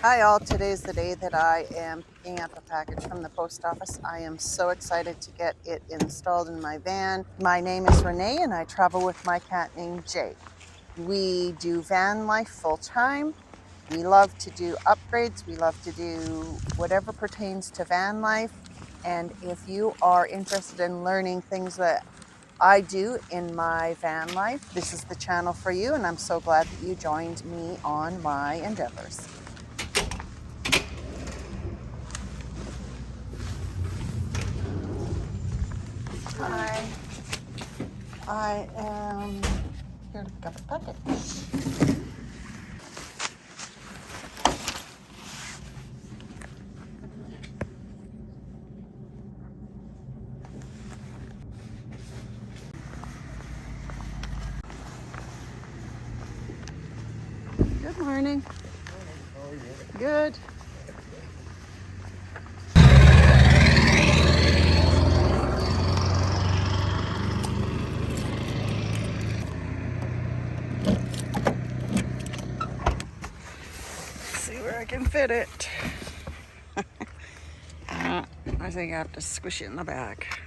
Hi all, today's the day that I am picking up a package from the post office. I am so excited to get it installed in my van. My name is Renee and I travel with my cat named Jay. We do van life full time. We love to do upgrades. We love to do whatever pertains to van life. And if you are interested in learning things that I do in my van life, this is the channel for you, and I'm so glad that you joined me on my endeavors. Hi. I am here to pick up a package. Good morning. How are you? Good. See where I can fit it. I think I have to squish it in the back.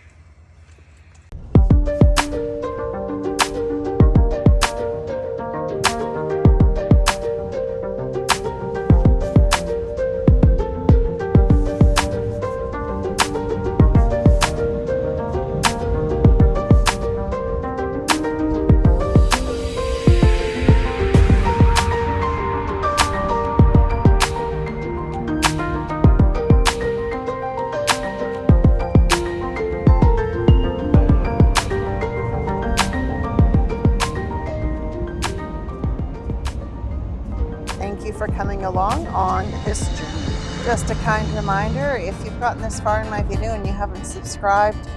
Thank you for coming along on this journey. Just a kind reminder, if you've gotten this far in my video and you haven't subscribed,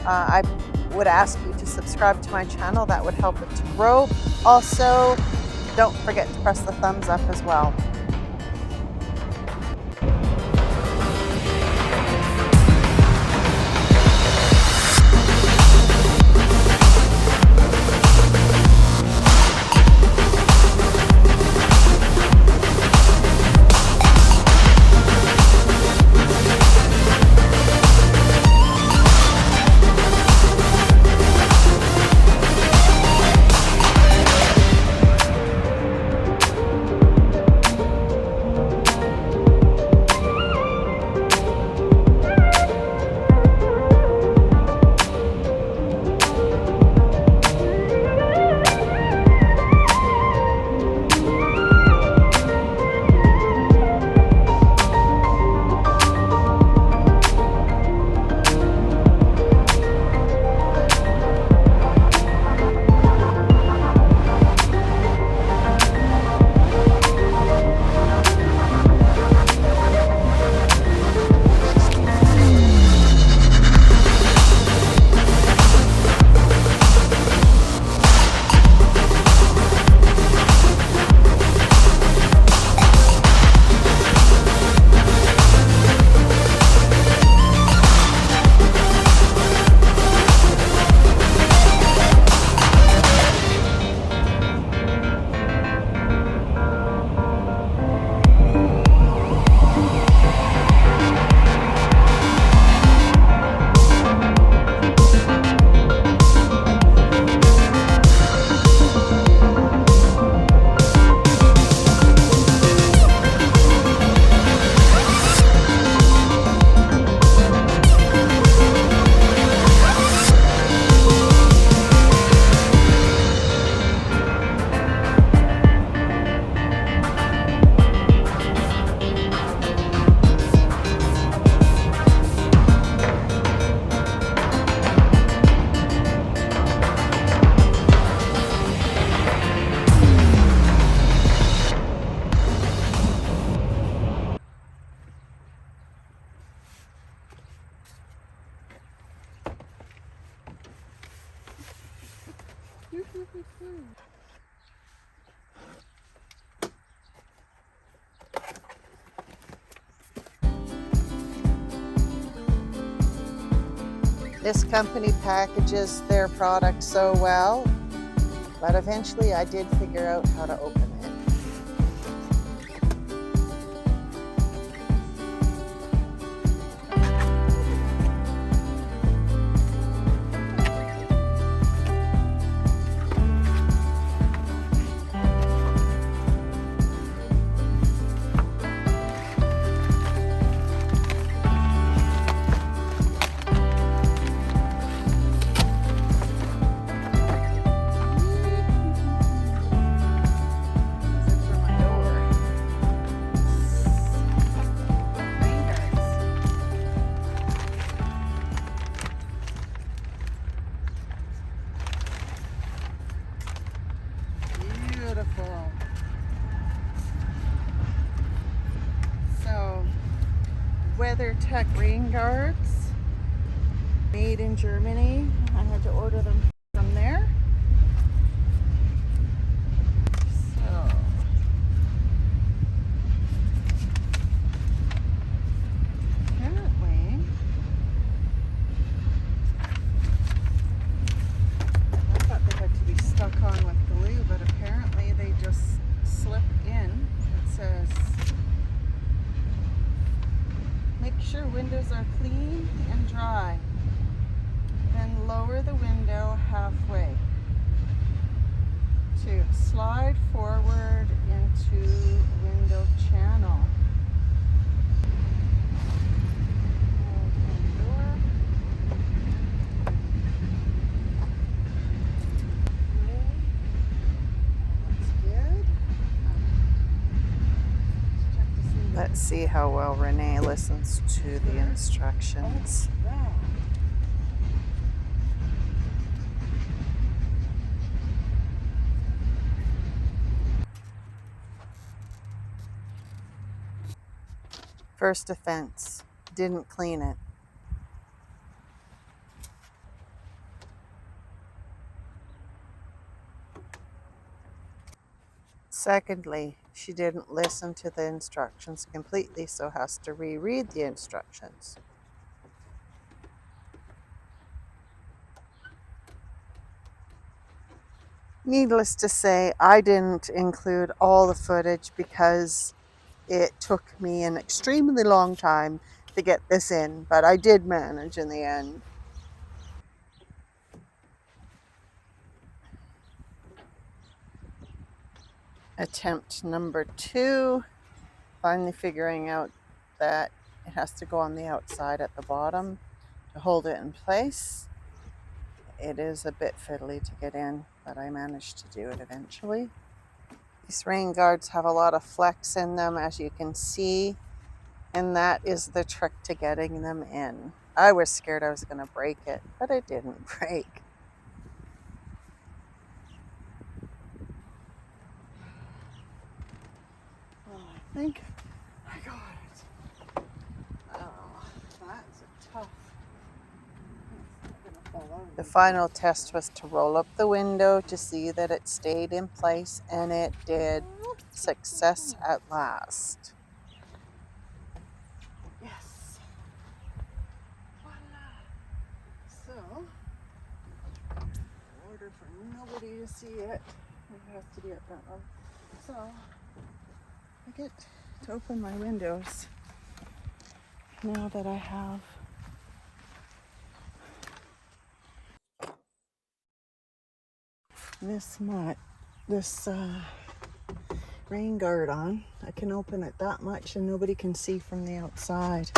I would ask you to subscribe to my channel. That would help it to grow. Also, don't forget to press the thumbs up as well. This company packages their product so well, but eventually I did figure out how to open it. WeatherTech rain guards, made in Germany. I had to order them from there. So apparently, I thought they had to be stuck on with glue, but apparently they just slip in. It says, make sure windows are clean and dry. Then lower the window halfway to slide forward into window channel. Open door. Okay. That's good. Let's see how well Renee listens to the instructions. First offense, didn't clean it. Secondly, she didn't listen to the instructions completely, so has to reread the instructions. Needless to say, I didn't include all the footage because it took me an extremely long time to get this in, but I did manage in the end. Attempt number 2, finally figuring out that it has to go on the outside at the bottom to hold it in place. It is a bit fiddly to get in, but I managed to do it eventually. These rain guards have a lot of flex in them, as you can see, and that is the trick to getting them in. I was scared I was going to break it, but it didn't break. Well, I think I got it. Oh, that's tough. The final test was to roll up the window to see that it stayed in place, and it did. Success at last. Yes. Voila. So, in order for nobody to see it, it has to be at that level. So, I get to open my windows now that I have this rain guard on. I can open it that much and nobody can see from the outside.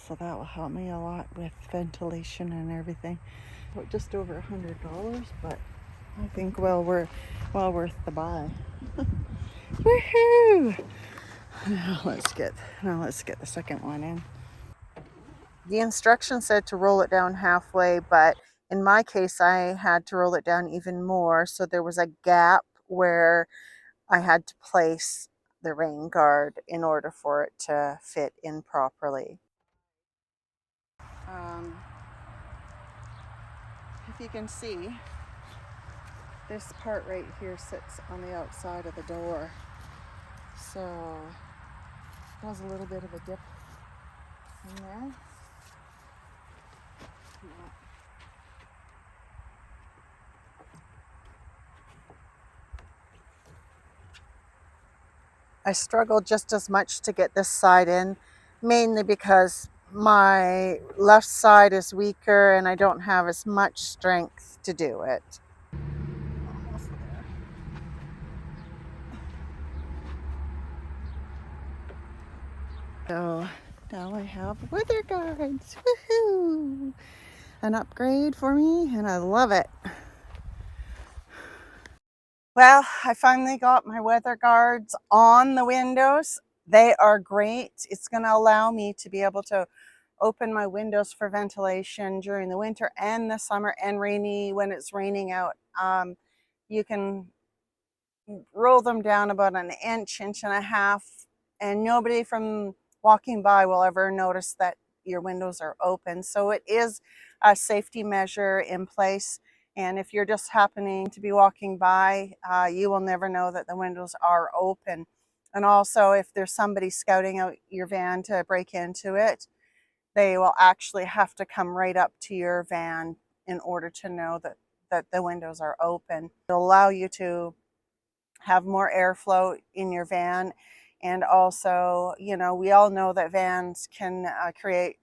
So that will help me a lot with ventilation and everything. Just over $100, but I think well worth the buy. Woohoo! Now let's get the second one in. The instruction said to roll it down halfway, but in my case I had to roll it down even more, so there was a gap where I had to place the rain guard in order for it to fit in properly. If you can see, this part right here sits on the outside of the door, so it has a little bit of a dip in there. I struggled just as much to get this side in, mainly because my left side is weaker and I don't have as much strength to do it. Almost there. So now I have weather guards. Woohoo! An upgrade for me, and I love it. Well, I finally got my weather guards on the windows. They are great. It's going to allow me to be able to open my windows for ventilation during the winter and the summer, and rainy when it's raining out. You can roll them down about an inch, inch and a half, and nobody from walking by will ever notice that your windows are open. So it is a safety measure in place. And if you're just happening to be walking by, you will never know that the windows are open. And also, if there's somebody scouting out your van to break into it, they will actually have to come right up to your van in order to know that the windows are open. It'll allow you to have more airflow in your van. And also, you know, we all know that vans can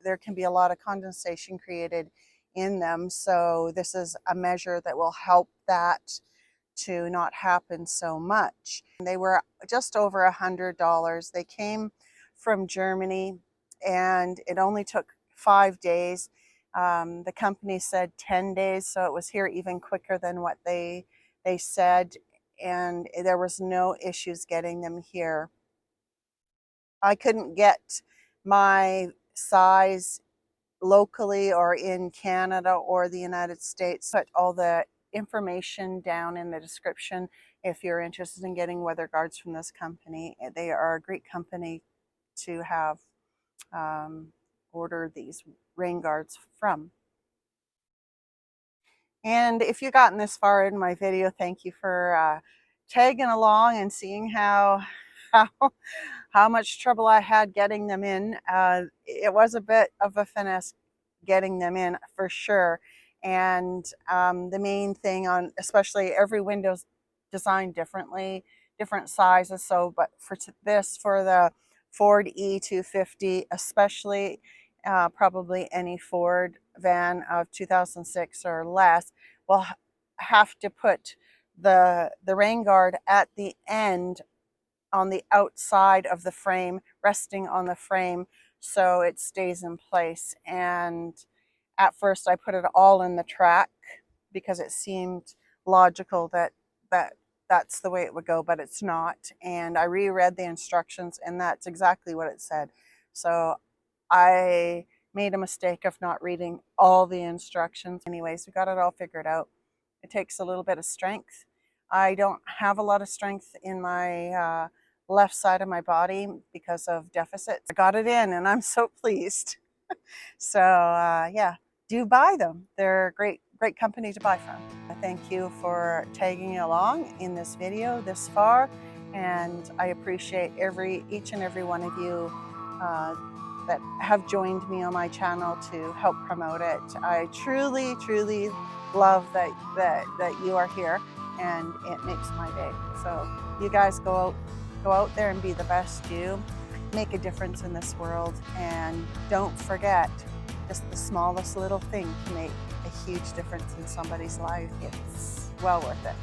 there can be a lot of condensation created in them. So this is a measure that will help that to not happen so much. They were just over $100. They came from Germany and it only took 5 days. The company said 10 days, so it was here even quicker than what they said, and there was no issues getting them here. I couldn't get my size locally or in Canada or the United States. Put all the information down in the description if you're interested in getting weather guards from this company. They are a great company to have order these rain guards from. And if you've gotten this far in my video, thank you for tagging along and seeing how how much trouble I had getting them in. It was a bit of a finesse getting them in for sure. And the main thing on, especially every window's designed differently, different sizes. So, but for this, for the Ford E250, especially probably any Ford van of 2006 or less, will have to put the rain guard at the end on the outside of the frame, resting on the frame, so it stays in place. And at first I put it all in the track because it seemed logical that's the way it would go, but it's not. And I reread the instructions and that's exactly what it said. So I made a mistake of not reading all the instructions. Anyways, we got it all figured out. It takes a little bit of strength. I don't have a lot of strength in my left side of my body because of deficits. I got it in and I'm so pleased. So yeah, do buy them. They're a great company to buy from. Thank you for tagging along in this video this far, and I appreciate each and every one of you that have joined me on my channel to help promote it. I truly love that you are here, and it makes my day. So you guys go out there and be the best you. Make a difference in this world, and don't forget, just the smallest little thing can make a huge difference in somebody's life. It's well worth it.